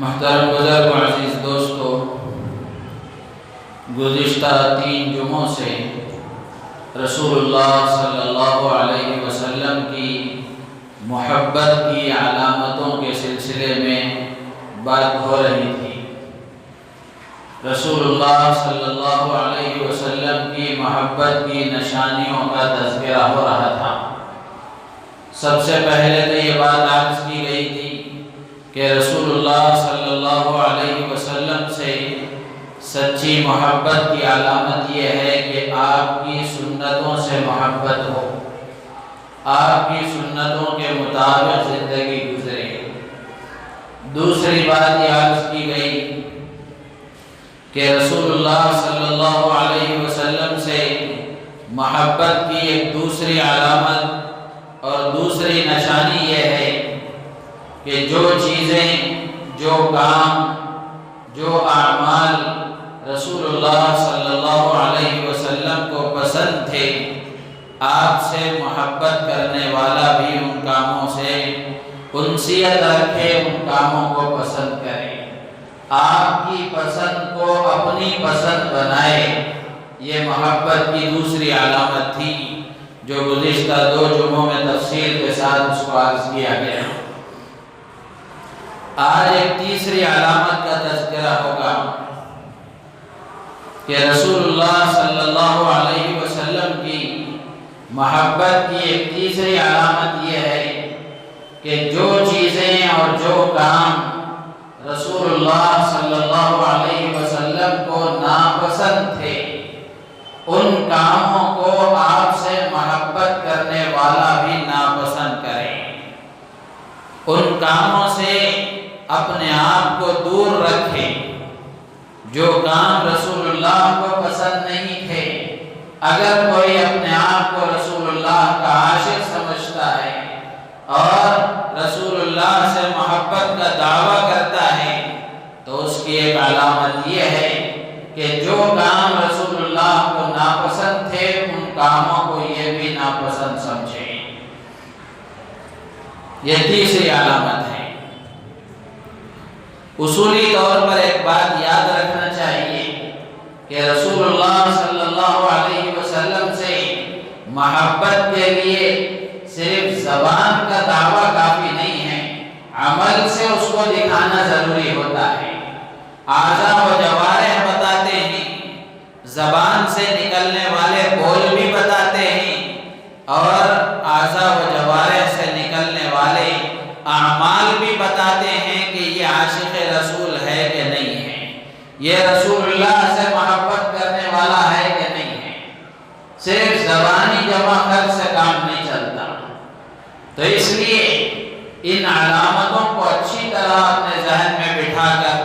محترم بزرگ و عزیز دوستو، گزشتہ 3 جمعوں سے رسول اللہ صلی اللہ علیہ وسلم کی محبت کی علامتوں کے سلسلے میں بات ہو رہی تھی۔ رسول اللہ صلی اللہ علیہ وسلم کی محبت کی نشانیوں کا تذکرہ ہو رہا تھا۔ سب سے پہلے تو یہ بات عرض کی گئی تھی کہ رسول اللہ صلی اللہ علیہ وسلم سے سچی محبت کی علامت یہ ہے کہ آپ کی سنتوں سے محبت ہو، آپ کی سنتوں کے مطابق زندگی گزرے۔ دوسری بات یہ عرض کی گئی کہ رسول اللہ صلی اللہ علیہ وسلم سے محبت کی ایک دوسری علامت اور دوسری نشانی یہ ہے کہ جو چیزیں، جو کام، جو اعمال رسول اللہ صلی اللہ علیہ وسلم کو پسند تھے، آپ سے محبت کرنے والا بھی ان کاموں سے انسیت رکھے، ان کاموں کو پسند کرے، آپ کی پسند کو اپنی پسند بنائے۔ یہ محبت کی دوسری علامت تھی جو گزشتہ 2 جمعوں میں تفصیل کے ساتھ اس کو عرض کیا گیا۔ آج ایک تیسری علامت کا تذکرہ ہوگا کہ رسول اللہ صلی اللہ علیہ وسلم کی محبت کی ایک تیسری علامت یہ ہے کہ جو چیزیں اور جو کام رسول اللہ صلی اللہ علیہ وسلم کو ناپسند تھے، ان کاموں کو آپ سے محبت کرنے والا بھی ناپسند کرے، ان کاموں سے اپنے آپ کو دور رکھے۔ جو کام رسول اللہ کو پسند نہیں تھے، اگر کوئی اپنے آپ کو رسول اللہ کا عاشق سمجھتا ہے اور رسول اللہ سے محبت کا دعویٰ کرتا ہے تو اس کی ایک علامت یہ ہے کہ جو کام رسول اللہ کو ناپسند تھے، ان کاموں کو یہ بھی ناپسند سمجھے۔ یہ تیسری علامت ہے۔ اصولی طور پر ایک بات یاد رکھنا چاہیے کہ رسول اللہ صلی اللہ علیہ وسلم سے محبت کے لیے صرف زبان کا دعویٰ کافی نہیں ہے، عمل سے اس کو دکھانا ضروری ہوتا ہے۔ اعضاء و جوارح بتاتے ہیں، زبان سے نکلنے والے بول بھی بتاتے ہیں، اور اعضاء و جوارح سے نکلنے والے اعمال بھی بتاتے ہیں کہ یہ عاشق رسول ہے کہ نہیں ہے، یہ رسول اللہ سے محبت کرنے والا ہے کہ نہیں ہے۔ صرف زبانی جمع خرچ سے کام نہیں چلتا، تو اس لیے ان علامتوں کو اچھی طرح اپنے ذہن میں بٹھا کر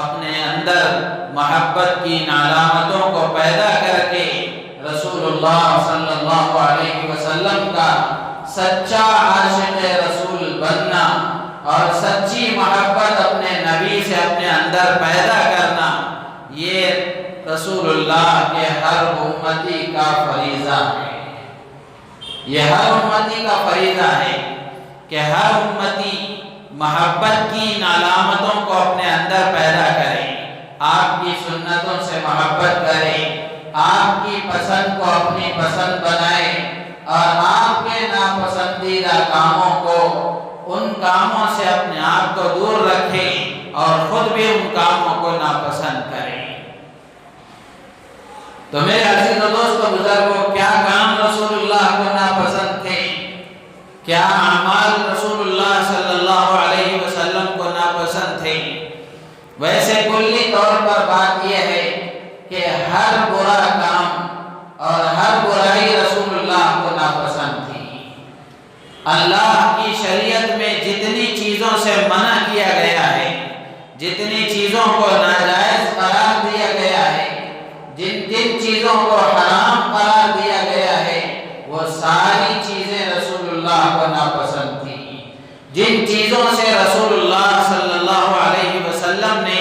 اپنے اندر محبت کی ان علامتوں کو پیدا کر کے رسول اللہ صلی اللہ علیہ وسلم کا سچا عاشق رسول بننا اور سچی محبت اپنے نبی سے اپنے اندر پیدا کرنا، یہ رسول اللہ کے ہر امتی کا فریضہ ہے۔ یہ ہر امتی کا فریضہ ہے کہ ہر امتی محبت کی ان علامتوں کو اپنے اندر پیدا کرے، آپ کی سنتوں سے محبت کرے، آپ کی پسند کو اپنی پسند بنائے، اور آپ کے ناپسندیدہ کاموں کو، ان کاموں سے اپنے آپ کو دور رکھے اور خود بھی ان کاموں کو ناپسند کرے۔ تو میرے عزیز و دوستو، بزرگوں، کیا کام رسول اللہ کو ناپسند تھے؟ کیا اعمال رسول اللہ صلی اللہ علیہ وسلم کو ناپسند تھے؟ ویسے کلی طور پر بات یہ ہے کہ ہر برا کام اور ہر برائی رسول اللہ کو ناپسند تھی۔ اللہ کی شریعت میں جتنی چیزوں سے منع کیا گیا ہے، جتنی چیزوں کو ناجائز قرار دیا گیا ہے، جن چیزوں کو حرام قرار دیا گیا ہے، وہ ساری چیزیں رسول اللہ کو ناپسند تھی۔ جن چیزوں سے رسول اللہ صلی اللہ علیہ وسلم نے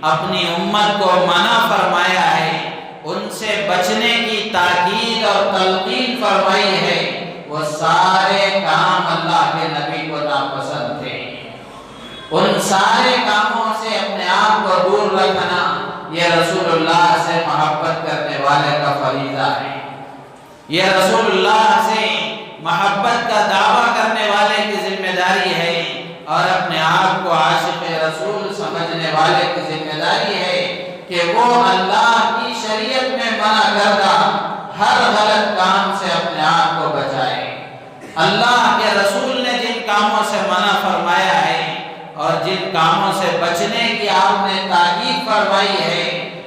اپنی امت کو منع فرمایا ہے، ان سے بچنے کی تاکید اور تلقین فرمائی ہے، وہ سارے کام اللہ کے نبی کو ناپسند تھے۔ ان سارے کاموں یہ رسول اللہ سے محبت کا دعویٰ کرنے والے کی ذمہ داری ہے، اور اپنے آپ کو عاشق رسول سمجھنے والے کی ذمہ داری ہے کہ وہ اللہ کی شریعت میں منع کردہ ہر غلط کام سے اپنے آپ کو بچائے۔ اللہ کے رسول نے جن کاموں سے منع فرمایا ہے اور جن کاموں سے بچنے کی آپ نے تاکید فرمائی ہے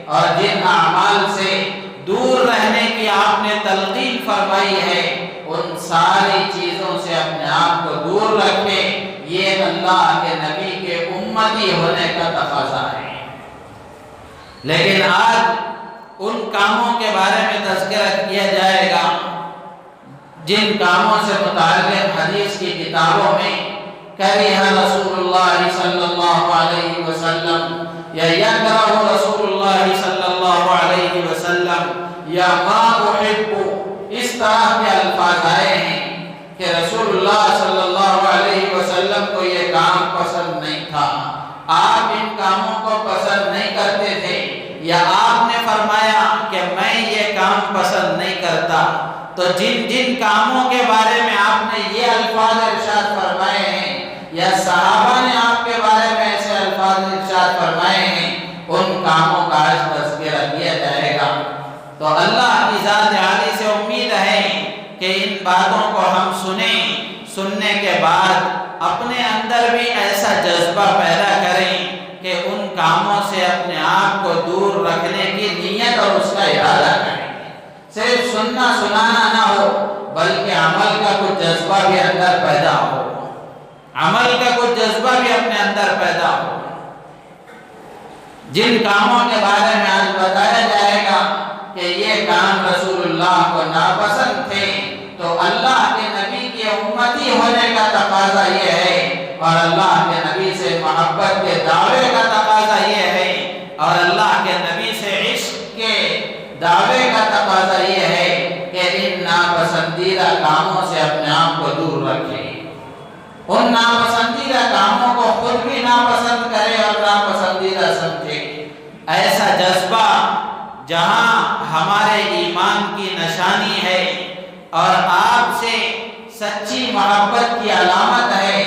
اور جن اعمال سے دور رہنے کی آپ نے تلقین فرمائی ہے، ان ساری چیزوں سے اپنے آپ کو دور رکھے۔ یہ اللہ کے نبی کے امتی ہونے کا تقاضا ہے۔ لیکن آج ان کاموں کے بارے میں تذکرہ کیا جائے گا جن کاموں سے متعلق حدیث کی کتابوں میں کرہ رسول اللہ صلی اللہ علیہ وسلم یا یکرہ رسول اللہ صلی اللہ علیہ وسلم یا ما احب، اس طرح کے الفاظ آئے ہیں کہ رسول اللہ صلی اللہ علیہ وسلم کو یہ کام پسند نہیں تھا، آپ ان کاموں کو پسند نہیں کرتے تھے، یا آپ نے فرمایا کہ میں یہ کام پسند نہیں کرتا۔ تو جن جن کاموں کے بارے میں آپ نے یہ الفاظ ارشاد فرمائے ہیں یا صحابہ نے آپ کے بارے میں ایسے الفاظ ارشاد فرمائے ہیں، ان کاموں کا آج تذکرہ کیا جائے گا۔ تو اللہ کی ذات عالی سے امید ہے کہ ان باتوں کو ہم سننے کے بعد اپنے اندر بھی ایسا جذبہ پیدا کریں کہ ان کاموں سے اپنے آپ کو دور رکھنے کی نیت اور اس کا ارادہ کریں۔ صرف سننا سنانا نہ ہو بلکہ عمل کا کچھ جذبہ بھی اندر پیدا ہو، عمل کا کچھ جذبہ بھی اپنے اندر پیدا ہو۔ جن کاموں کے بارے میں آج بتایا جائے گا کہ یہ کام رسول اللہ کو ناپسند تھے، تو اللہ کے نبی کے امتی ہونے کا تقاضا یہ ہے، اور اللہ کے نبی سے محبت کے دعوے کا تقاضا یہ ہے، اور اللہ کے نبی سے عشق کے دعوے کا تقاضا یہ ہے کہ ان ناپسندیدہ کاموں سے اپنے آپ کو دور رکھیں، ان ناپسندیدہ کاموں کو خود بھی ناپسند کرے اور ناپسندیدہ سمجھے۔ ایسا جذبہ جہاں ہمارے ایمان کی نشانی ہے اور آپ سے سچی محبت کی علامت ہے،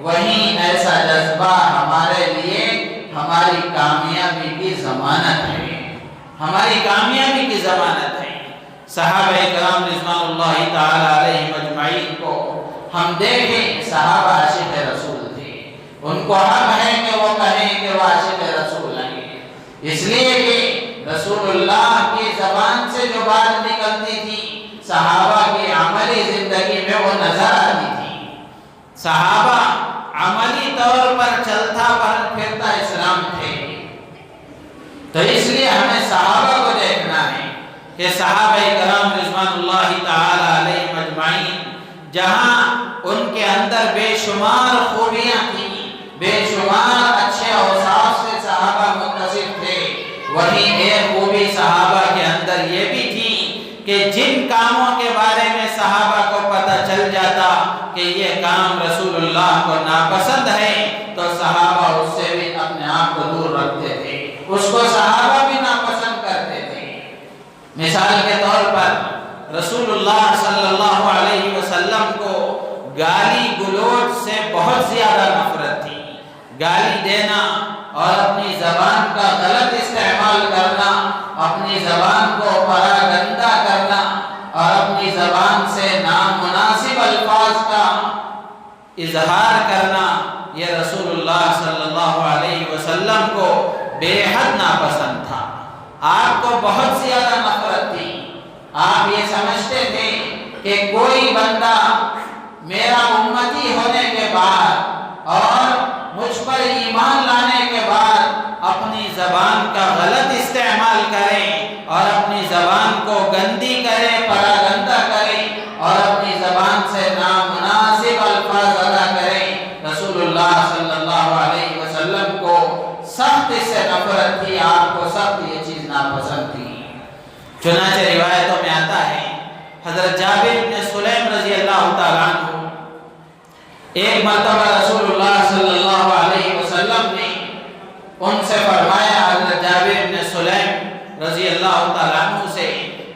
وہیں ایسا جذبہ ہمارے لیے ہماری کامیابی کی ضمانت ہے، ہماری کامیابی کی ضمانت ہے۔ صحابہ کرام رضوان اللہ تعالی علیہم اجمعین کو ہم دیکھیں، صحابہ عاشق رسول تھے، ان کو حق ہے کہ وہ کہیں کہ وہ عاشق رسول ہیں، اس لیے کہ رسول اللہ کی زبان سے جو بات نکلتی تھی صحابہ کی عملی زندگی میں وہ نظر آتی تھی۔ صحابہ عملی طور پر چلتا پھرتا اسلام تھے، تو اس لیے ہمیں صحابہ کو دیکھنا ہے کہ صحابہ کرام رضوان اللہ تعالی علیہم اجمعین جہاں ان کے اندر بے شمار خوبیاں تھیں، بے شمار اچھے اوصاف سے صحابہ متصف تھے، وہیں ایک خوبی صحابہ کے اندر یہ بھی تھی کہ جن کاموں کے بارے میں صحابہ کو پتہ چل جاتا کہ یہ کام رسول اللہ کو ناپسند ہے تو صحابہ اس سے بھی اپنے آپ کو دور رکھتے تھے، اس کو صحابہ بھی ناپسند کرتے تھے۔ مثال کے طور پر رسول اللہ صلی اللہ علیہ وسلم کو گالی گلوچ سے بہت زیادہ نفرت تھی۔ گالی دینا اور اپنی زبان کا غلط استعمال کرنا، اپنی زبان کو پراگندہ کرنا اور اپنی زبان سے نامناسب الفاظ کا اظہار کرنا، یہ رسول اللہ صلی اللہ علیہ وسلم کو بے حد ناپسند تھا۔ آپ کو بہت زیادہ نفرت تھی، آپ یہ سمجھتے تھے کہ کوئی بندہ میرا امتی ہونے کے بعد اور مجھ پر ایمان لانے کے بعد اپنی زبان کا غلط استعمال کرے اور اپنی زبان کو گندی کرے، پراگندہ کرے اور اپنی زبان سے نامناسب الفاظ ادا کرے، رسول اللہ صلی اللہ علیہ وسلم کو سخت اس سے نفرت تھی، آپ کو سخت یہ چیز ناپسند تھی۔ چنانچہ روایتوں میں آتا ہے حضرت جابر بن سلیم رضی اللہ تعالیٰ عنہ ایک مرتبہ رسول اللہ صلی اللہ علیہ وسلم نے ان سے فرمایا، حضرت جابر بن سلیم رضی اللہ تعالیٰ عنہ سے،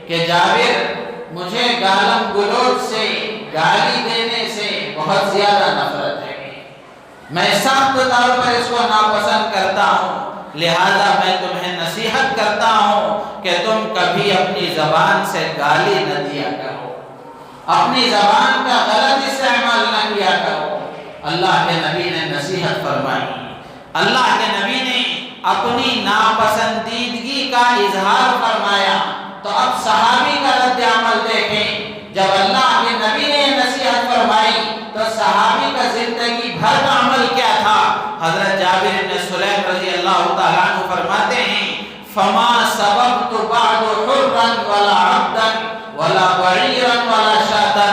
کہ جابر مجھے گالم گلوچ سے، گالی دینے سے بہت زیادہ نفرت ہے، میں سخت طور پر اس کو ناپسند کرتا ہوں، لہذا میں تمہیں نصیحت کرتا ہوں کہ تم کبھی اپنی زبان سے گالی نہ دیا کرو، اپنی زبان کا غلط استعمال نہ کیا کرو۔ اللہ کے نبی نے نصیحت فرمائی، اللہ کے نبی نے اپنی ناپسندیدگی کا اظہار فرمایا، تو اب صحابی کا رد عمل دیکھیں۔ جب اللہ کے نبی نے نصیحت فرمائی تو صحابی کا زندگی بھر کا عمل کیا تھا؟ حضرت جابر بن سلیم رضی اللہ تعالیٰ عنہ فرماتے ہیں فما سببت بعد حرا ولا عبدا ولا بعیرا ولا شاتا۔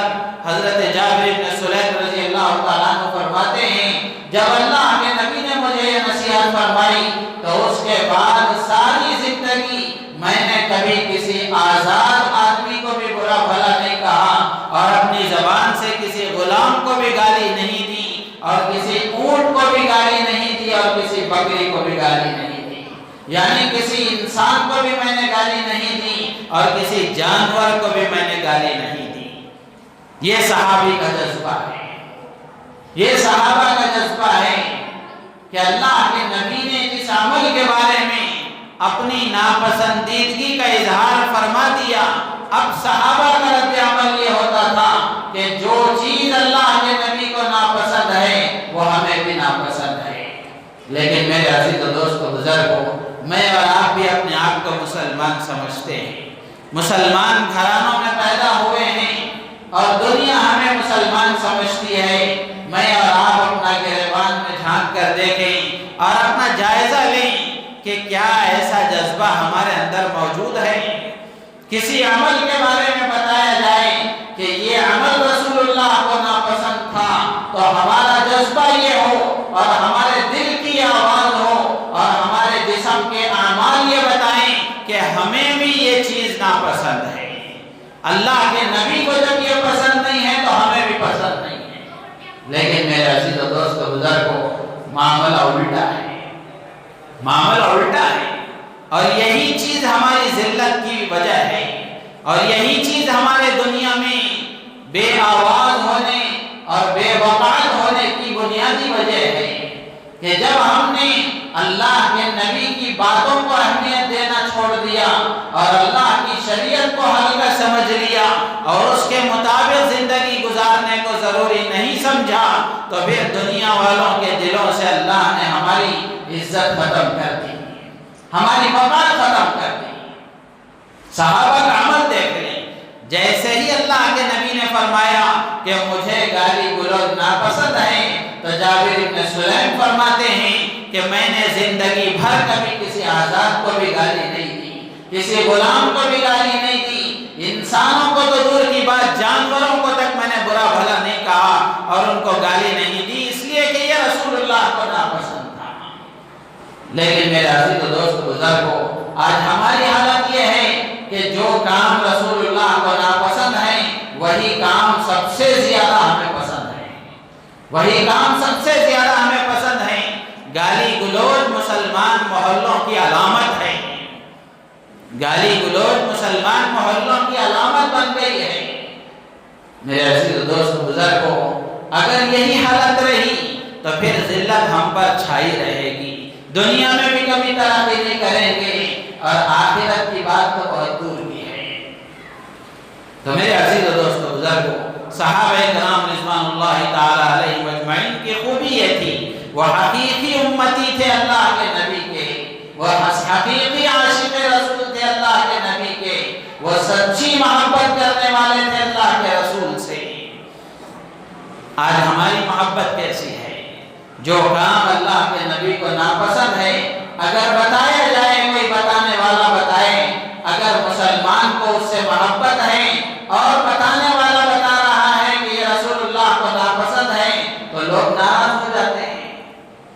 حضرت جابر بن سلیم رضی اللہ تعالیٰ عنہ فرماتے ہیں جب اللہ کے نبی نے مجھے یہ نصیحت فرمائی تو اس کے بعد ساری زندگی میں نے کبھی کسی آزاد آدمی کو بھی برا بھلا نہیں کہا، اور اپنی زبان سے کسی غلام کو بھی گالی نہیں دی، اور کسی اونٹ کو بھی گالی نہیں دی، اور کسی بکری کو بھی گالی نہیں دی، یعنی کسی انسان کو بھی میں نے گالی نہیں دی اور کسی جانور کو بھی میں نے گالی نہیں دی۔ یہ صحابی کا جذبہ ہے، یہ صحابہ کا جذبہ ہے کہ اللہ کے نبی نے جس عمل کے بارے میں اپنی ناپسندیدگی کا اظہار فرما دیا، اب صحابہ کا رد عمل یہ ہوتا تھا کہ جو چیز اللہ کے نبی کو ناپسند ہے وہ ہمیں بھی ناپسند ہے۔ لیکن میرے عزیز و دوست و بزرگوں، میں اور آپ بھی اپنے آپ کو مسلمان سمجھتے ہیں، مسلمان گھرانوں میں پیدا ہوئے ہیں اور دنیا ہمیں مسلمان سمجھتی ہے۔ میں اور آپ اپنا گریبان میں جھانک کر دیکھیں اور اپنا جائزہ لیں کہ کیا ایسا جذبہ ہمارے اندر موجود ہے؟ کسی عمل کے بارے میں بتایا جائے کہ یہ عمل رسول اللہ کو ناپسند تھا تو ہمارا جذبہ یہ ہو اور ہمارے دل کی آواز ہو اور ہمارے جسم کے اعمال یہ بتائیں کہ ہمیں بھی یہ چیز ناپسند ہے۔ اللہ کے نبی کو جب یہ پسند نہیں ہے تو ہمیں بھی پسند نہیں ہے۔ لیکن میرے عزیز و دوست و بزرگوں، معاملہ الٹا ہے، معاملہ الٹا ہے، اور یہی چیز ہماری ذلت کی وجہ ہے، اور یہی چیز ہمارے دنیا میں بے آواز ہونے اور بے وقار ہونے کی بنیادی وجہ ہے کہ جب ہم نے اللہ کے نبی کی باتوں کو اہمیت دینا چھوڑ دیا اور اللہ کی شریعت کو ہلکا سمجھ لیا اور اس کے مطابق زندگی گزارنے کو ضروری نہیں سمجھا، تو پھر دنیا والوں کے دلوں سے اللہ نے ہماری عزت ختم کر دی، ہماری وقار ختم کر دی۔ صحابہ کا عمل دیکھ لیں، جیسے ہی اللہ کے نبی نے فرمایا کہ مجھے گالی گلوچ ناپسند ہے تو جابر بن سلیم فرماتے ہیں کہ میں نے زندگی بھر کبھی کسی آزاد کو بھی گالی نہیں دی، کسی غلام کو بھی گالی نہیں دی، انسانوں کو تو دور کی بات جانوروں کو تک میں نے برا بھلا نہیں کہا اور ان کو گالی نہیں دی، اس لیے کہ یہ رسول اللہ کو ناپسند تھا۔ لیکن میرے عزیز و دوست بزرگوں، آج ہماری حالت یہ ہے کہ جو کام رسول اللہ کو ناپسند ہے وہی کام سب سے زیادہ ہمیں پسند ہے، وہی کام سب سے زیادہ ہمیں پسند ہے۔ گالی گلوچ مسلمان محلوں کی علامت ہے، گالی گلوچ مسلمان محلوں کی علامت بن گئی ہے۔ میرے عزیز دوست بزرگوں، اگر یہی حالت رہی تو پھر ذلت ہم پر چھائی رہے گی، دنیا میں بھی کبھی ترقی نہیں کریں گے اور آخرت کی بات تو بہت دور کی ہے۔ تو میرے عزیز دوست بزرگوں، صحابہ کرام رضوان اللہ تعالی علیہم اجمعین کی خوبی یہ تھی، وہ حقیقی امتی تھے اللہ کے نبی کے، وہ حقیقی عاشق رسول تھے اللہ کے نبی کے، وہ سچی محبت کرنے والے تھے اللہ کے رسول سے۔ آج ہماری محبت کیسی ہے؟ جو کام اللہ کے نبی کو ناپسند ہے اگر بتایا جائے، کوئی بتانے والا بتائے، اگر مسلمان کو اس سے محبت ہے اور بتانے والا بتا رہا ہے کہ یہ رسول اللہ کو ناپسند ہے تو لوگ ناراض ہو جاتے ہیں،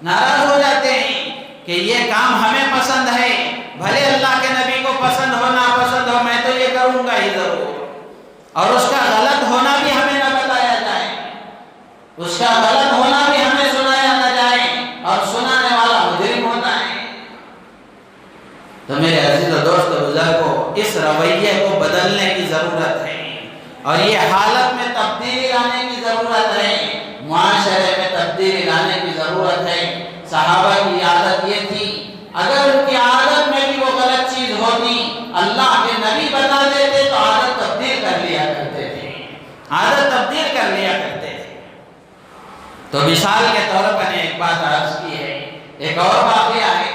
ناراض ہو جاتے ہیں کہ یہ کام ہمیں پسند ہے، بھلے اللہ کے نبی کو پسند ہو ناپسند ہو میں تو یہ کروں گا ہی ضرور، اور اس کا غلط ہونا بھی ہمیں نہ بتایا جائے، اس کا غلط ہونا بھی ہمیں سنایا نہ جائے، اور سنانے والا مجرم ہوتا ہے۔ تو میرے عزیز و دوست بزرگوں، اس رویے کو بدلنے کی ضرورت ہے۔ اور یہ حالت میں تبدیلی لانے کی ضرورت ہے، معاشرے میں تبدیلی لانے کی ضرورت ہے۔ صحابہ کی عادت یہ تھی، اگر ان کی عادت میں بھی وہ غلط چیز ہوتی، اللہ کے نبی بتا دیتے تو عادت تبدیل کر لیا کرتے تھے، عادت تبدیل کر لیا کرتے تھے۔ تو مثال کے طور پر نے ایک بات عرض کی ہے، ایک اور واقعہ ہے۔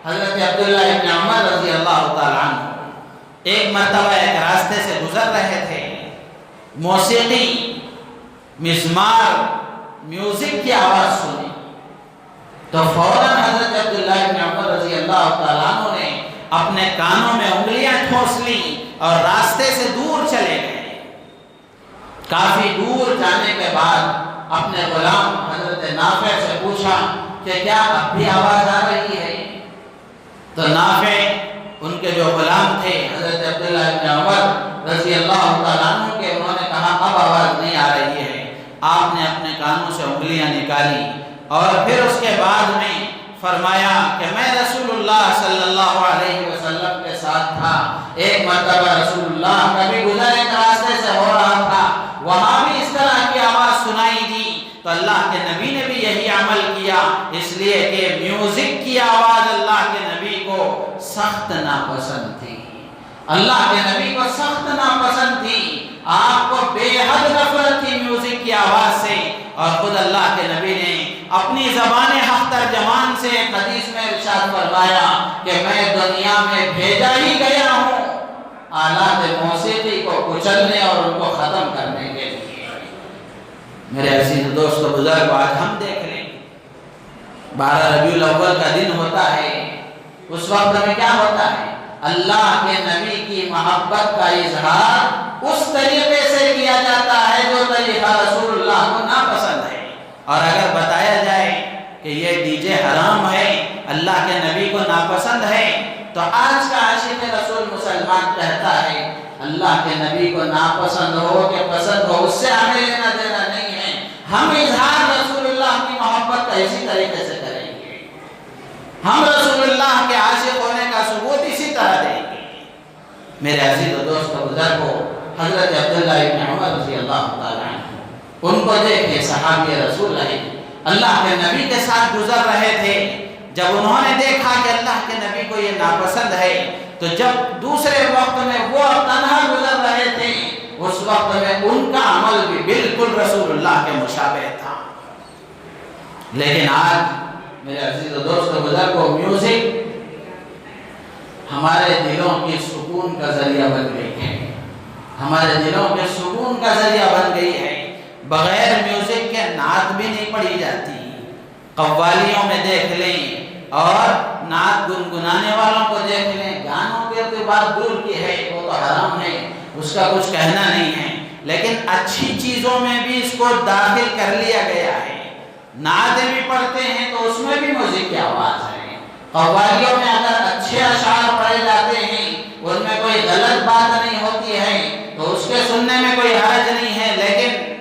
حضرت عبداللہ ابن عمر رضی اللہ تعالیٰ عنہ ایک مرتبہ ایک راستے سے گزر رہے تھے، موسیقی، مزمار، میوزک کی آواز سنی تو فوراً حضرت عبداللہ ابن عمر رضی اللہ تعالیٰ عنہ نے اپنے کانوں میں انگلیاں ٹھوس لیں اور راستے سے دور چلے گئے۔ کافی دور جانے کے بعد اپنے غلام حضرت نافع سے پوچھا کہ کیا اب بھی آواز آ رہی ہے؟ تو نافع ان کے جو غلام تھے حضرت عبداللہ ابن عمر رضی اللہ تعالیٰ عنہ کے، انہوں نے کہا اب آواز نہیں آ رہی ہے۔ آپ نے اپنے کانوں سے انگلیاں نکالی اور پھر اس کے بعد میں فرمایا کہ میں رسول اللہ صلی اللہ علیہ وسلم کے ساتھ تھا، ایک مرتبہ رسول اللہ کبھی گزر ایک راستے سے ہو رہا تھا، وہاں بھی اس طرح کی آواز سنائی دی تو اللہ کے نبی نے بھی یہی عمل کیا، اس لیے کہ میوزک کی آواز اللہ کے نبی کو سخت ناپسند تھی، اللہ کے نبی کو سخت ناپسند تھی، آپ کو بے حد نفرت تھی میوزک کی آواز سے۔ اور خود اللہ کے نبی نے اپنی زبان حق ترجمان سے ایک حدیث میں ارشاد فرمایا کہ میں دنیا میں بھیجا ہی گیا ہوں آلات موسیقی کو کچلنے اور ان کو ختم کرنے کے لیے۔ میرے عزیز دوست و بزرگ، آج ہم دیکھ لیں 12 ربیع الاول کا دن ہوتا ہے، اس وقت میں کیا ہوتا ہے؟ اللہ کے نبی کی محبت کا اظہار اس طریقے سے کیا جاتا ہے جو طریقہ رسول اللہ کو ناپسند ہے۔ اور اگر بتایا جائے کہ یہ ڈی جے حرام ہے، اللہ کے نبی کو ناپسند ہے، تو آج کا عاشق رسول مسلمان کہتا ہے اللہ کے نبی کو ناپسند ہو کہ پسند ہو، اس سے ہمیں لینا دینا نہیں ہے، ہم اظہار رسول اللہ کی محبت کا اسی طریقے سے کریں گے، ہم رسول اللہ کے عاشق ہونے کا ثبوت اسی طرح دیں گے۔ میرے عزیز و دوست و بزرگو، حضرت عبداللہ ابن عمر رضی اللہ تعالیٰ عنہ، ان کو دیکھیں، صحابی رسول اللہ کے نبی کے ساتھ گزر رہے تھے، جب انہوں نے دیکھا کہ اللہ کے نبی کو یہ ناپسند ہے تو جب دوسرے وقت میں وہ تنہا گزر رہے تھے، اس وقت میں ان کا عمل بھی بالکل رسول اللہ کے مشابہ تھا۔ لیکن آج میرے عزیز و دوست و بزرگو، میوزک ہمارے دلوں کی سکون کا ذریعہ بن گئی ہے، ہمارے دلوں کے سکون کا ذریعہ بن گئی ہے۔ بغیر میوزک کے نعت بھی نہیں پڑھی جاتی، قوالیوں میں دیکھ لیں اور نعت گنگنانے والوں کو دیکھ لیں، گانوں کے تو بات دور کی ہے، وہ تو حرام ہے، اس کا کچھ کہنا نہیں ہے، لیکن اچھی چیزوں میں بھی اس کو داخل کر لیا گیا ہے۔ نعتیں بھی پڑھتے ہیں تو اس میں بھی میوزک کی آواز ہے، قوالیوں میں اگر اچھے اشعار پڑھے جاتے ہیں، ان میں کوئی غلط بات نہیں ہوتی ہے تو اس کے سننے میں کوئی حرج نہیں ہے، لیکن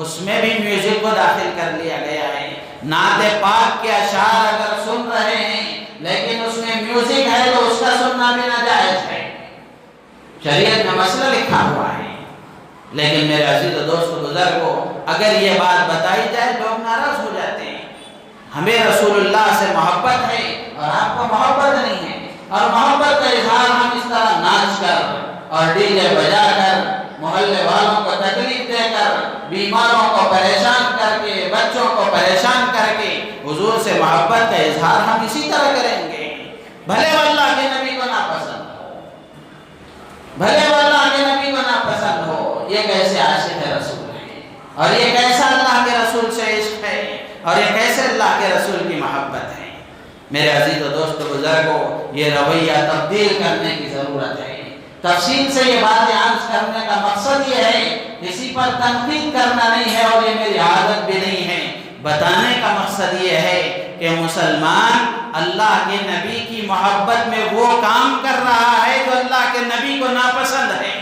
اس میں بھی میوزک کو داخل کر لیا گیا ہے۔ نعت پاک کے اشعار اگر سن رہے ہیں لیکن اس میں میوزک ہے تو اس کا سننا بھی ناجائز ہے، شریعت میں مسئلہ لکھا ہوا ہے۔ لیکن میرے عزیز و دوست و بزرگو، اگر یہ بات بتائی جائے لوگ ناراض ہو جاتے ہیں۔ ہمیں رسول اللہ سے محبت ہے اور آپ کو محبت نہیں ہے، اور محبت کا اظہار ہم اس طرح ناچ کر اور ڈی جے بجا کر، محلے والوں کو تکلیف دے کر، بیماروں کو پریشان کر کے، بچوں کو پریشان کر کے حضور سے محبت کا اظہار ہم اسی طرح کریں گے، بھلے وہ اللہ کے نبی کو ناپسند ہو، بھلے وہ اللہ کے نبی کو ناپسند ہو۔ یہ کیسے عاشق رسول ہے، اور یہ کیسا اللہ کے رسول سے عشق ہے، اور یہ کیسے اللہ کے رسول کی محبت ہے۔ میرے عزیز و دوست و بزرگو، یہ رویہ تبدیل کرنے کی ضرورت ہے۔ تفصیل سے یہ باتیں عرض کرنے کا مقصد یہ ہے، کسی پر تنقید کرنا نہیں ہے اور یہ میری عادت بھی نہیں ہے، بتانے کا مقصد یہ ہے کہ مسلمان اللہ کے نبی کی محبت میں وہ کام کر رہا ہے جو اللہ کے نبی کو ناپسند ہے،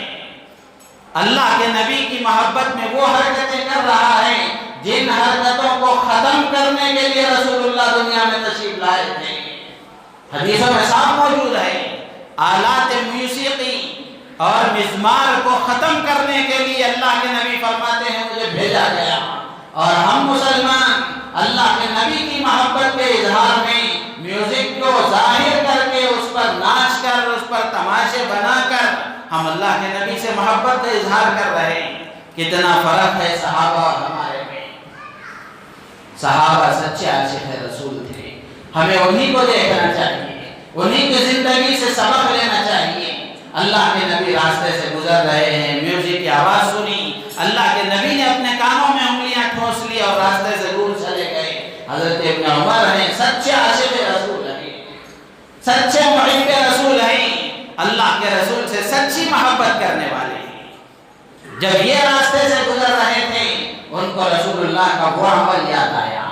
اللہ کے نبی کی محبت میں وہ حرکتیں کر رہا ہے جن حرکتوں کو ختم کرنے کے لیے رسول اللہ دنیا میں تشریف لائے تھے۔ حدیثوں میں صاف موجود ہے، آلات موسیقی اور مزمار کو ختم کرنے کے لیے اللہ کے نبی فرماتے ہیں مجھے بھیجا گیا، اور ہم مسلمان اللہ کے نبی کی محبت کے اظہار میں میوزک کو ظاہر کر کے اس پر ناچ کر اس پر تماشے بنا کر ہم اللہ کے نبی سے محبت کا اظہار کر رہے ہیں۔ کتنا فرق ہے صحابہ اور ہمارے میں۔ صحابہ سچے عاشق رسول تھے، ہمیں انہی کو دیکھنا چاہیے، انہی کی زندگی سے سبق لینا چاہیے۔ اللہ کے نبی راستے سے گزر رہے ہیں، میوزک کی آواز سنی، اللہ کے نبی نے اپنے کانوں میں انگلیاں ٹھونس لی اور راستے سے دور چلے گئے۔ حضرت ابن عمر ہیں، سچے عاشق رسول ہیں، سچے محب رسول ہیں، اللہ کے رسول سے سچی محبت کرنے والے ہیں۔ جب یہ راستے سے گزر رہے تھے ان کو رسول اللہ کا وہ عمل یاد آیا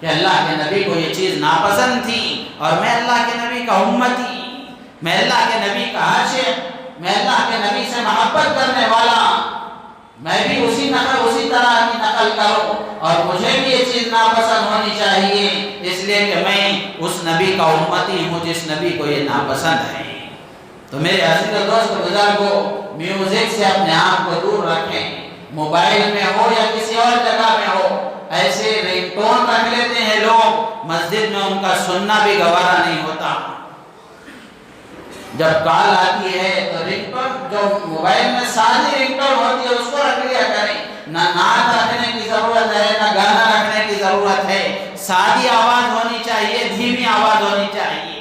کہ اللہ کے نبی کو یہ چیز ناپسند تھی، اور میں اللہ کے نبی کا امتی، میں اللہ کے نبی کا عاشق، میں اللہ کے نبی سے محبت کرنے والا، میں بھی اسی طرح کی نقل کروں، اور مجھے بھی یہ چیز ناپسند ہونی چاہیے، اس لیے کہ میں اس نبی کا امتی ہوں جس نبی کو یہ ناپسند ہے۔ تو میرے عزیز و دوست بزرگوں، میوزک سے اپنے آپ کو دور رکھیں، موبائل میں ہو یا کسی اور جگہ میں ہو۔ ایسے رنگ ٹون رکھ لیتے ہیں لوگ، مسجد میں ان کا سننا بھی گوارا نہیں ہوتا۔ جب کال آتی ہے تو رنگ ٹون جو موبائل میں سادی رنگ ٹون ہوتی ہے اس کو رکھ لیا کریں، نہ نعت رکھنے کی ضرورت ہے نہ گانا رکھنے کی ضرورت ہے۔ سادی آواز ہونی چاہیے، دھیمی آواز ہونی چاہیے،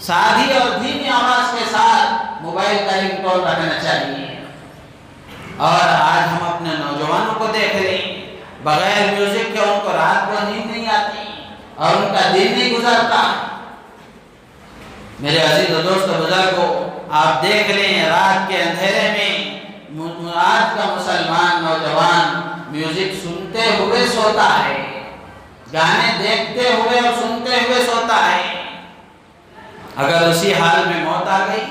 سادی اور دھیمی آواز کے ساتھ موبائل کا رنگ ٹون رکھنا چاہیے۔ اور آج ہم اپنے نوجوانوں کو دیکھ لیں، بغیر میوزک کے ان کو رات کو نیند نہیں آتی اور ان کا دن نہیں گزرتا۔ میرے عزیز و دوست بزرگوں، آپ دیکھ لیں رات کے اندھیرے میں آج کا مسلمان نوجوان میوزک سنتے ہوئے سوتا ہے، گانے دیکھتے ہوئے اور سنتے ہوئے سوتا ہے۔ اگر اسی حال میں موت آ گئی،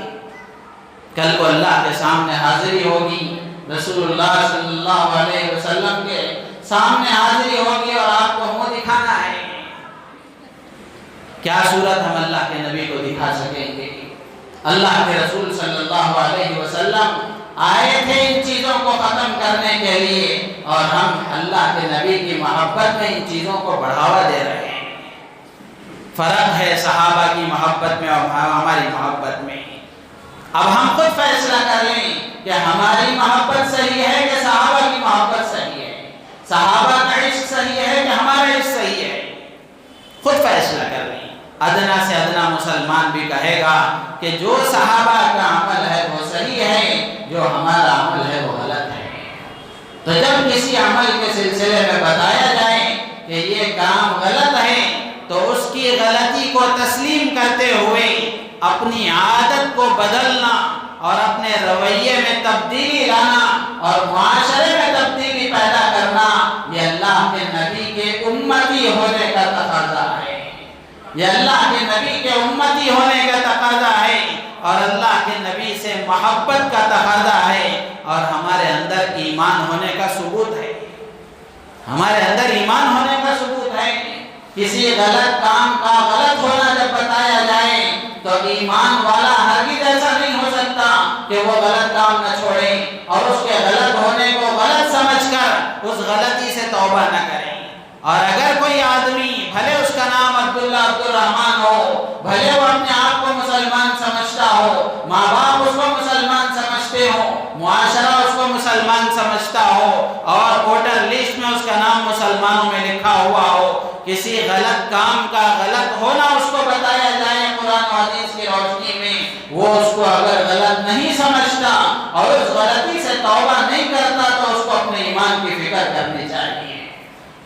کل کو اللہ کے سامنے حاضری ہوگی، رسول اللہ صلی اللہ علیہ وسلم کے سامنے حاضری ہوگی اور آپ کو منہ دکھانا ہے۔ کیا صورت ہم اللہ کے نبی کو دکھا سکیں گے؟ اللہ کے رسول صلی اللہ علیہ وسلم آئے تھے ان چیزوں کو ختم کرنے کے لیے، اور ہم اللہ کے نبی کی محبت میں ان چیزوں کو بڑھاوا دے رہے ہیں۔ فرق ہے صحابہ کی محبت میں اور ہماری محبت میں۔ اب ہم خود فیصلہ کر لیں کہ ہماری محبت صحیح ہے کہ صحابہ کی محبت صحیح ہے، صحابہ کا عشق صحیح ہے کہ ہمارا عشق صحیح ہے، خود فیصلہ کر لیں۔ ادنا سے ادنا مسلمان بھی کہے گا کہ جو صحابہ کا عمل ہے وہ صحیح ہے، جو ہمارا عمل ہے وہ غلط ہے۔ تو جب کسی عمل کے سلسلے میں بتایا جائے کہ یہ کام غلط ہے تو اس کی غلطی کو تسلیم کرتے ہوئے اپنی عادت کو بدلنا اور اپنے رویے میں تبدیلی لانا اور معاشرے میں تبدیلی پیدا کرنا، یہ اللہ کے نبی کے امتی ہونے کا تقاضا ہے، یہ اللہ کے نبی کے امتی ہونے کا تقاضا ہے، اور اللہ کے نبی سے محبت کا تقاضا ہے، اور ہمارے اندر ایمان ہونے کا ثبوت ہے، ہمارے اندر ایمان ہونے کا ثبوت ہے۔ کسی غلط کام کا غلط ہونا جب بتایا جائے تو ایمان والا ہرگز ایسا نہیں ہو سکتا کہ وہ غلط کام نہ چھوڑے اور اس کے غلط ہونے کو غلط سمجھ کر اس غلطی سے توبہ نہ کرے۔ اور اگر کوئی آدمی بھلے اس کا نام عبداللہ عبد الرحمن ہو، بھلے وہ اپنے آپ کو مسلمان سمجھتا ہو، ماں باپ اس کو مسلمان سمجھتے ہو، معاشرہ اس کو مسلمان سمجھتا ہو، اور ووٹر لسٹ میں اس کا نام مسلمانوں میں لکھا ہوا ہو، کسی غلط کام کا غلط ہونا اس کو بتایا جائے قرآن و حدیث کی روشنی میں، وہ اس کو اگر غلط نہیں سمجھتا اور اس غلطی سے توبہ نہیں کرتا تو اس کو اپنے ایمان کی فکر کرنی چاہیے،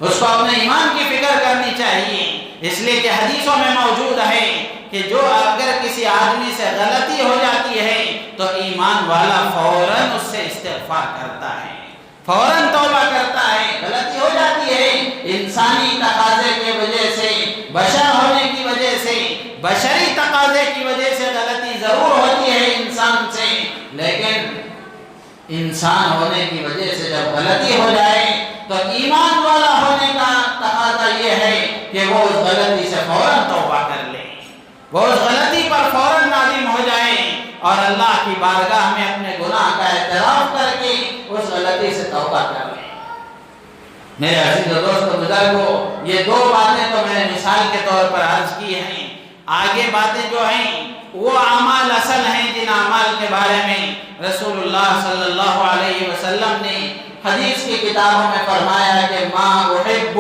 اس کو اپنے ایمان کی فکر کرنی چاہیے۔ اس لیے کہ حدیثوں میں موجود ہے کہ جو اگر کسی آدمی سے غلطی ہو جاتی ہے تو ایمان والا فوراً اس سے استغفار کرتا ہے، فوراً توبہ کرتا ہے۔ غلطی ہو جاتی ہے انسانی تقاضے کی وجہ سے، بشر ہونے کی وجہ سے، بشری تقاضے کی وجہ سے غلطی ضرور ہوتی ہے انسان سے، لیکن انسان ہونے کی وجہ سے جب غلطی ہو جائے تو ایمان والا ہونے کا تقاضا یہ ہے کہ وہ اس غلطی سے فوراً توبہ کر لے، وہ اس غلطی پر فوراً نادم ہو جائے اور اللہ کی بارگاہ میں اپنے گناہ کا اعتراف کر کے اس غلطی سے توبہ کر لیں۔ میرے عزیز و دوست بزرگوں، یہ دو باتیں تو میں نے مثال کے طور پر عرض کی ہیں۔ آگے باتیں جو ہیں وہ اعمال اصل ہیں جن اعمال کے بارے میں رسول اللہ صلی اللہ علیہ وسلم نے حدیث کی کتابوں میں فرمایا کہ ما احب،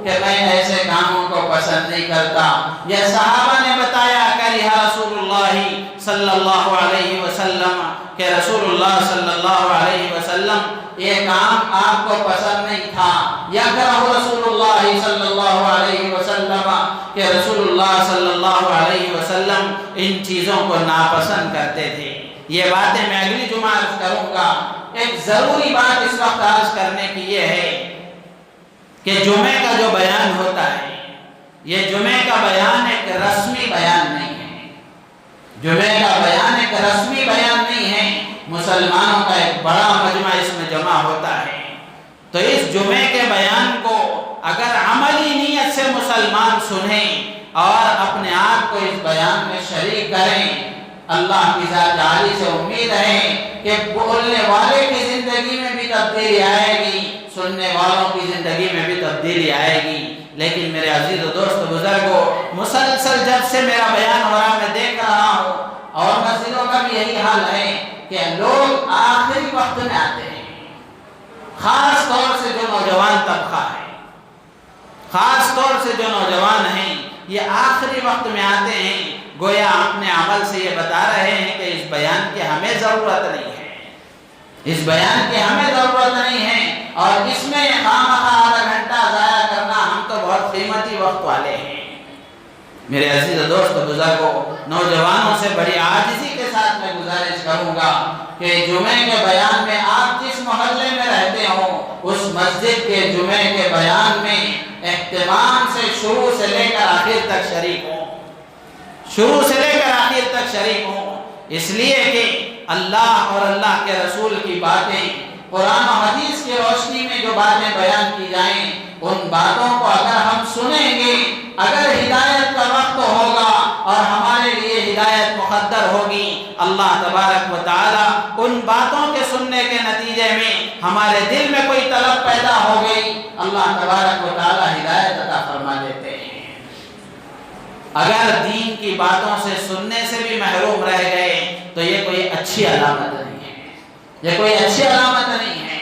کہ میں ایسے کاموں کو پسند نہیں کرتا۔ یہ صحابہ نے بتایا کہ رسول اللہ صلی اللہ علیہ وسلم، کہ رسول اللہ صلی اللہ علیہ وسلم یہ کام آپ کو پسند نہیں تھا۔ یکرہ رسول اللہ صلی اللہ علیہ وسلم، کہ رسول اللہ صلی اللہ علیہ وسلم ان چیزوں کو ناپسند کرتے تھے۔ یہ باتیں میں اگلی جمعہ عرض کروں گا۔ ایک ضروری بات اس وقت عرض کرنے کی یہ ہے کہ جمعے کا جو بیان ہوتا ہے، یہ جمعے کا بیان ایک رسمی بیان نہیں ہے۔ جمعے کا بیان ایک رسمی بیان نہیں ہے، مسلمانوں کا ایک بڑا مجمع اس میں جمع ہوتا ہے۔ تو اس جمعے کے بیان کو اگر عملی نیت سے مسلمان سنیں اور اپنے آپ کو اس بیان میں شریک کریں، اللہ کی ذات عالی سے امید ہے کہ بولنے والے کی زندگی میں بھی تبدیلی آئے گی، سننے والوں کی زندگی میں بھی تبدیلی آئے گی۔ لیکن میرے عزیز و دوست بزرگوں، مسلسل جب سے میرا بیان ہو رہا میں دیکھ رہا ہوں، اور مسجدوں کا بھی یہی حال ہے کہ لوگ آخری وقت میں آتے ہیں، خاص طور سے جو نوجوان طبقہ ہے، خاص طور سے جو نوجوان ہیں، یہ آخری وقت میں آتے ہیں، گویا اپنے عمل سے یہ بتا رہے ہیں کہ اس بیان کی ہمیں ضرورت نہیں ہے، اس بیان کی ہمیں ضرورت نہیں ہے، اور اس میں خامخواہ آدھا گھنٹہ ضائع کرنا، ہم تو بہت قیمتی وقت والے ہیں۔ میرے عزیز دوست بزرگوں، نوجوانوں سے بڑی عاجزی کے ساتھ میں گزارش کروں گا کہ جمعے کے بیان میں آپ جس محلے میں رہتے ہوں، اس مسجد کے جمعے کے بیان میں اہتمام سے شروع سے لے کر آخر تک شریک ہوں، شروع سے لے کر آخر تک شریک ہوں، اس لیے کہ اللہ اور اللہ کے رسول کی باتیں، قرآن و حدیث کی روشنی میں جو باتیں بیان کی جائیں، ان باتوں کو اگر ہم سنیں گے، اگر ہدایت کا وقت ہوگا اور ہمارے لیے ہدایت مقدر ہوگی، اللہ تبارک و تعالی ان باتوں کے سننے کے نتیجے میں ہمارے دل میں کوئی طلب پیدا ہو گئی، اللہ تبارک و تعالی ہدایت عطا فرما دیتے ہیں۔ اگر دین کی باتوں سے سننے سے بھی محروم رہ گئے تو یہ کوئی اچھی علامت نہیں ہے، یہ کوئی اچھی علامت نہیں ہے۔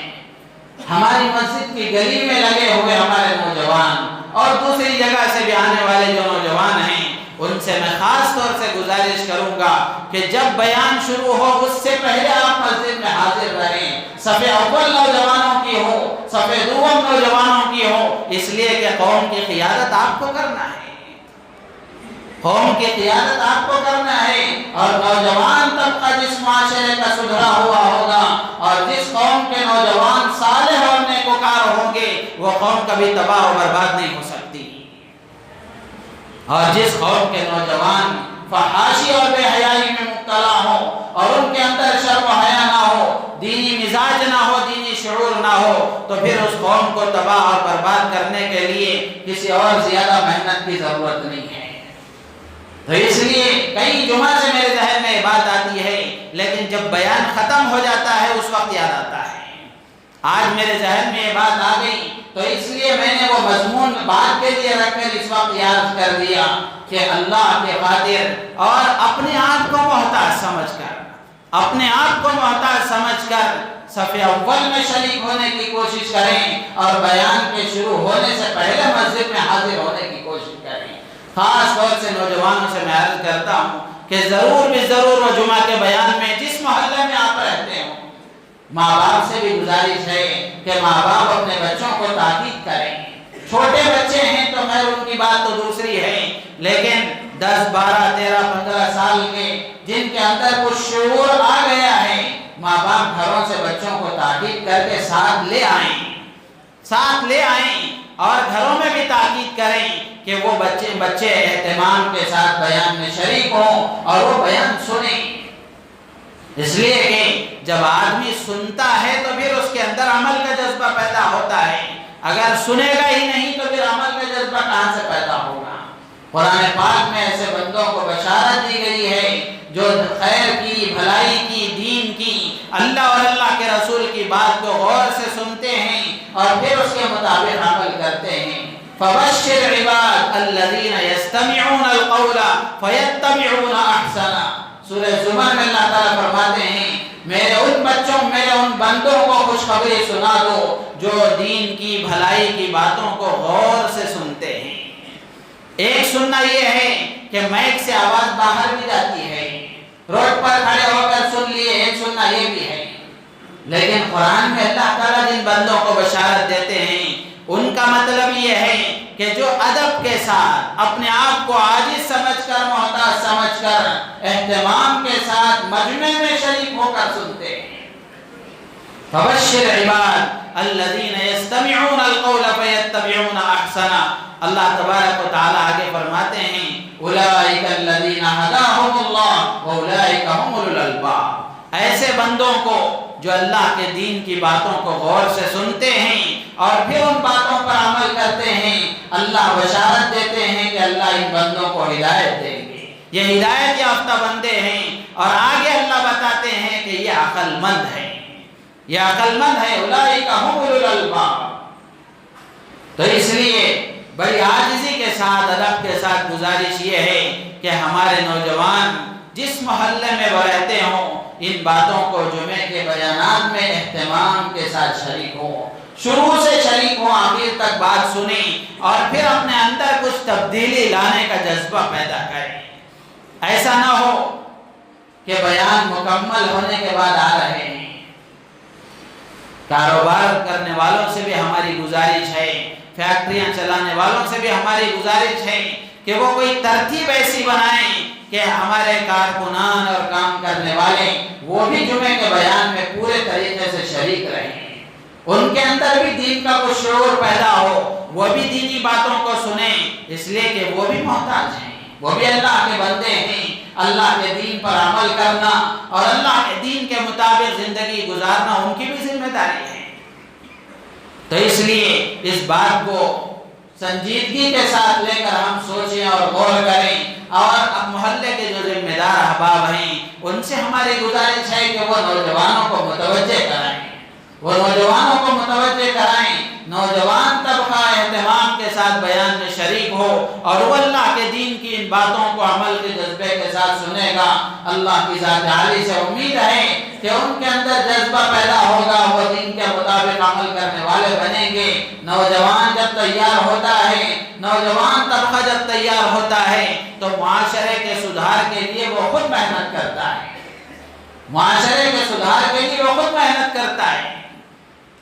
ہماری مسجد کی گلی میں لگے ہوئے ہمارے نوجوان اور دوسری جگہ سے بھی آنے والے جو نوجوان ہیں، ان سے میں خاص طور سے گزارش کروں گا کہ جب بیان شروع ہو اس سے پہلے آپ مسجد میں حاضر رہیں، صف اول نوجوانوں کی ہو، صف دوم نوجوانوں کی ہو، اس لیے کہ قوم کی قیادت آپ کو کرنا ہے، قوم کی قیادت آپ کو کرنا ہے، اور نوجوان طبقہ جس معاشرے کا سدھرا ہوا ہوگا اور جس قوم کے نوجوان صالح اور نیکوکار ہوں گے، وہ قوم کبھی تباہ و برباد نہیں ہو سکتی۔ اور جس قوم کے نوجوان فحاشی اور بے حیائی میں مبتلا ہو اور ان کے اندر شرم و حیا نہ ہو، دینی مزاج نہ ہو، دینی شعور نہ ہو، تو پھر اس قوم کو تباہ اور برباد کرنے کے لیے کسی اور زیادہ محنت کی ضرورت نہیں ہے۔ تو اس لیے کئی جمعہ سے میرے ذہن میں بات آتی ہے، لیکن جب بیان ختم ہو جاتا ہے اس وقت یاد آتا ہے۔ آج میرے ذہن میں یہ بات آ گئی تو اس لیے میں نے وہ مضمون بات کے لیے رکھ کر اس وقت یاد کر دیا کہ اللہ کے خاطر اور اپنے آپ کو محتاج سمجھ کر، اپنے آپ کو محتاج سمجھ کر صف اول میں شریک ہونے کی کوشش کریں، اور بیان کے شروع ہونے سے پہلے مسجد میں حاضر ہونے کی کوشش کریں۔ خاص طور سے نوجوانوں سے میں عرض کرتا ہوں کہ ضرور بھی ضرور وہ جمعہ کے بیان میں جس محلے میں آپ رہتے ہوں، ماں باپ سے بھی گزارش ہے کہ ماں باپ اپنے بچوں کو تاکید کریں۔ چھوٹے بچے ہیں تو خیر ان کی بات تو دوسری ہے، لیکن 10 12 13 15 سال کے جن کے اندر کچھ شعور آ گیا ہے، ماں باپ گھروں سے بچوں کو تاکید کر کے ساتھ لے آئیں اور گھروں میں بھی تاکید کریں کہ وہ بچے اہتمام کے ساتھ بیان میں شریک ہوں اور وہ بیان سنیں، اس لیے کہ جب آدمی سنتا ہے تو پھر اس کے اندر عمل کا جذبہ پیدا ہوتا ہے، اگر سنے گا ہی نہیں تو پھر عمل کا جذبہ کہاں سے پیدا ہوگا۔ قرآن پاک میں ایسے بندوں کو بشارت دی گئی ہے جو خیر کی، بھلائی اللہ کے رسول کی بات کو غور سے سنتے ہیں اور پھر اس کے مطابق عمل کرتے ہیں۔ فبشر عباد الذین یستمعون القول فیتبعون احسنہ۔ سورہ زمر میں اللہ تعالیٰ فرماتے ہیں میرے ان بچوں، میرے ان بندوں کو خوشخبری سنا دو جو دین کی بھلائی کی باتوں کو غور سے سنتے ہیں۔ ایک سننا یہ ہے کہ مائک سے آواز باہر بھی جاتی ہے، روڈ پر کھڑے ہو کر سن لیے، ایک سننا یہ بھی ہے، لیکن قرآن میں اللہ تعالیٰ جن بندوں کو بشارت دیتے ہیں ان کا مطلب یہ ہے کہ جو ادب کے ساتھ اپنے آپ کو عاجز سمجھ کر، محتاج سمجھ کر، اہتمام کے ساتھ مجمع میں شریک ہو کر سنتے ہیں۔ فبشر عباد الذین یستمعون القول فیتبعون احسنہ۔ اللہ تبارک و تعالیٰ آگے فرماتے ہیں اولئک الذین ھداھم اللہ واولئک ھم اولو الالباب۔ ایسے بندوں کو جو اللہ کے دین کی باتوں کو غور سے سنتے ہیں اور پھر ان باتوں پر عمل کرتے ہیں، اللہ بشارت دیتے ہیں کہ اللہ ان بندوں کو ہدایت دیں گے، یہ ہدایت یافتہ بندے ہیں، اور آگے اللہ بتاتے ہیں کہ یہ عقل مند ہے، یہ عقل مند ہے، اولئک ھم اولو الالباب۔ تو اس لیے بڑی عاجزی کے ساتھ، ادب کے ساتھ گزارش یہ ہے کہ ہمارے نوجوان جس محلے میں وہ رہتے ہوں ان باتوں کو جمعے کے بیانات میں اہتمام کے ساتھ شریک ہوں، شروع سے شریک ہوں، آخر تک بات سنیں اور پھر اپنے اندر کچھ تبدیلی لانے کا جذبہ پیدا کریں۔ ایسا نہ ہو کہ بیان مکمل ہونے کے بعد آ رہے ہیں۔ کاروبار کرنے والوں سے بھی ہماری گزارش ہے، فیکٹریاں چلانے والوں سے بھی ہماری گزارش ہے کہ وہ کوئی ترتیب ایسی بنائیں کہ ہمارے کارکنان اور کام کرنے والے وہ بھی جمعے کے بیان میں پورے طریقے سے شریک رہیں، ان کے اندر بھی دین کا کچھ شعور پیدا ہو، وہ بھی دینی باتوں کو سنیں، اس لیے کہ وہ بھی محتاج ہیں، وہ بھی اللہ کے بندے ہیں۔ اللہ کے دین پر عمل کرنا اور اللہ کے دین کے مطابق زندگی گزارنا ان کی بھی ذمہ داری ہے۔ تو اس لیے اس بات کو سنجیدگی کے ساتھ لے کر ہم سوچیں اور غور کریں، اور اب محلے کے جو ذمہ دار احباب ہیں ان سے ہماری گزارش ہے کہ وہ نوجوانوں کو متوجہ کرائیں، وہ نوجوانوں کو متوجہ کرائیں، نوجوان طبقہ اہتمام کے ساتھ بیان میں شریک ہو اور وہ اللہ کے دین کی ان باتوں کو عمل کے جذبے کے ساتھ سنے گا۔ اللہ کی ذات عالی سے امید ہے کہ ان کے اندر جذبہ پیدا ہوگا، وہ دین کے مطابق عمل کرنے والے بنیں گے۔ نوجوان جب تیار ہوتا ہے، نوجوان طبقہ جب تیار ہوتا ہے تو معاشرے کے سدھار کے لیے وہ خود محنت کرتا ہے، معاشرے کے سدھار کے لیے وہ خود محنت کرتا ہے۔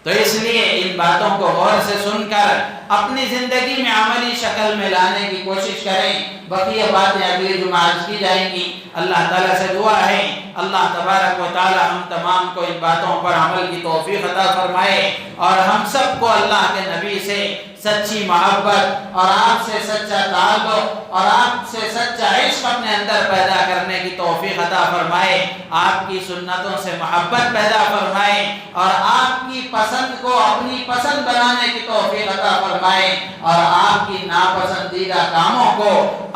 تو اس لیے ان باتوں کو غور سے سن کر اپنی زندگی میں عملی شکل میں لانے کی کوشش کریں۔ بقیہ باتیں اگلی جمعہ عرض کی جائیں گی۔ اللہ تعالیٰ سے دعا ہے اللہ تبارک و تعالی ہم تمام کو ان باتوں پر عمل کی توفیق عطا فرمائے، اور ہم سب کو اللہ کے نبی سے سچی محبت اور آپ سے سچا تعلق اور آپ سے سچا عشق اپنے اندر پیدا کرنے کی توفیق عطا فرمائے، آپ کی سنتوں سے محبت پیدا فرمائے اور آپ کی پسند کو اپنی پسند بنانے کی توفیق عطا فرمائے، اور آپ کی ناپسندیدہ کاموں کو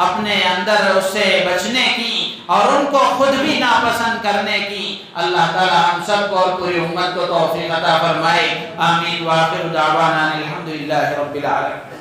اپنے اندر اس سے بچنے کی اور ان کو خود بھی ناپسند کرنے کی اللہ تعالی ہم سب کو اور پوری امت کو توفیق عطا فرمائے۔ آمین۔ وآخر دعوانا الحمدللہ رب العالمین۔